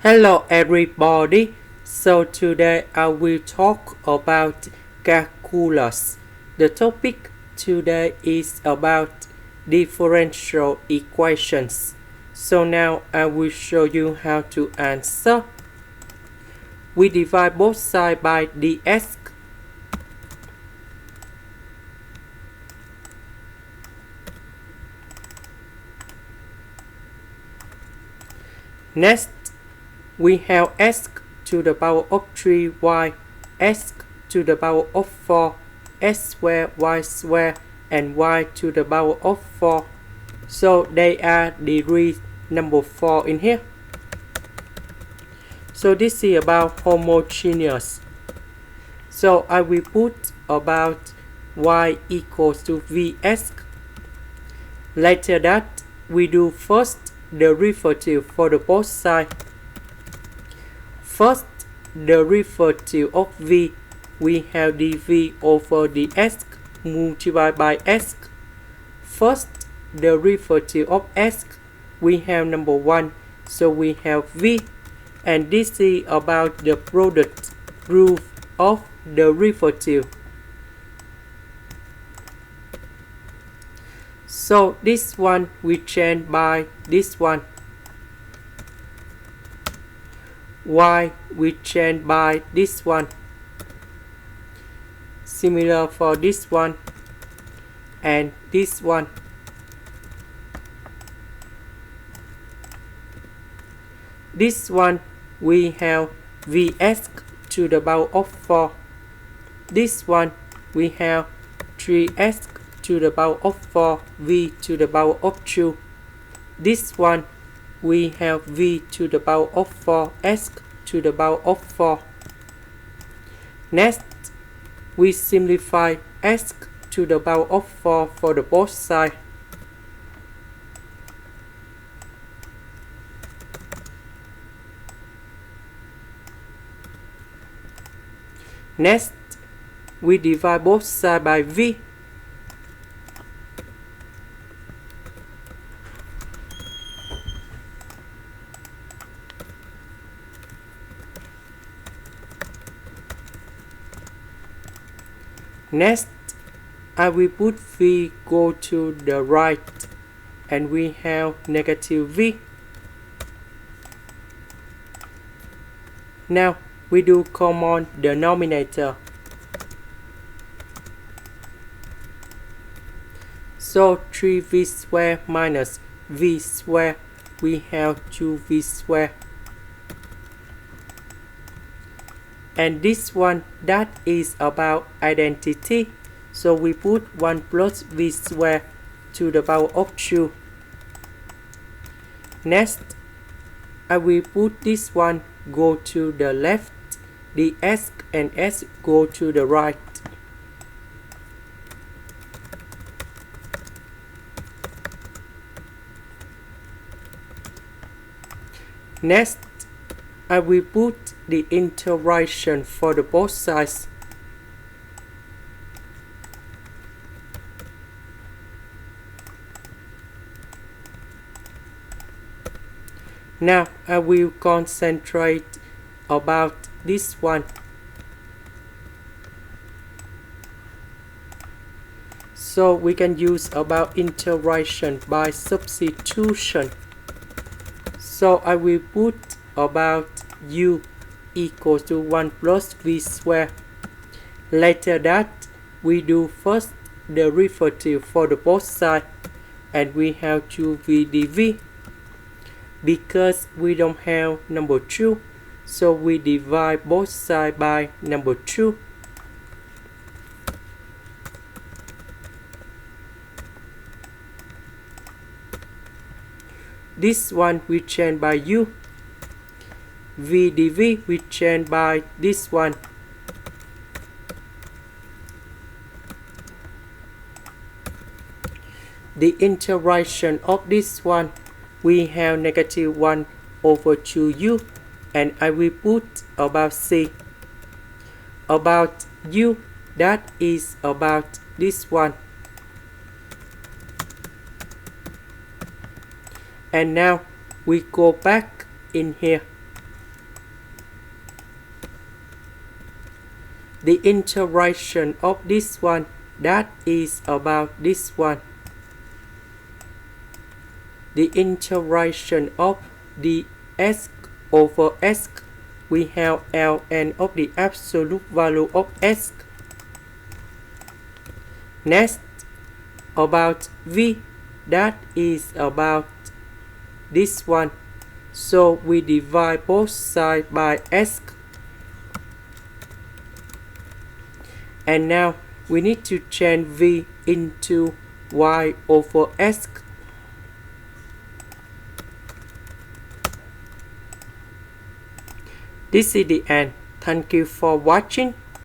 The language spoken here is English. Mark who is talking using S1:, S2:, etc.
S1: Hello everybody, so today I will talk about calculus. The topic today is about differential equations. So now I will show you how to answer. We divide both sides by dx. Next, we have x to the power of 3y, x to the power of 4, x squared, y squared, and y to the power of 4. So they are degree number 4 in here. So this is about homogeneous. So I will put about y equals to vx. Later that, we do first derivative for the both sides. First derivative of v, we have dv over dx multiplied by x. First derivative of x, we have number 1, so we have v, and this is about the product rule of derivative. So this one we change by this one. Y we change by this one. Similar for this one and this one. This one we have vx to the power of 4. This one we have 3x to the power of 4, v to the power of 2. This one we have v to the power of 4, x to the power of 4. Next, we simplify x to the power of 4 for the both sides. Next, we divide both sides by v. Next, I will put v go to the right, and we have negative v. Now, we do common denominator. So 3v squared minus v squared, we have 2v squared. And this one, that is about identity. So we put 1 plus v squared to the power of 2. Next, I will put this one go to the left, the s and s go to the right. Next, I will put the integration for the both sides. Now I will concentrate about this one. So we can use about integration by substitution. So I will put about u equals to 1 plus v squared. Later that, we do first derivative for the both sides, and we have 2v dv. Because we don't have number 2, so we divide both sides by number 2. This one we change by u. v dv we change by this one. The integration of this one, we have negative 1 over 2u, and I will put about c. About u, that is about this one. And now we go back in here. the interaction of this one, that is about this one. The interaction of the s over s, we have ln of the absolute value of s. Next, about v, that is about this one. So we divide both sides by s. And now we need to change v into y over s. This is the end. Thank you for watching.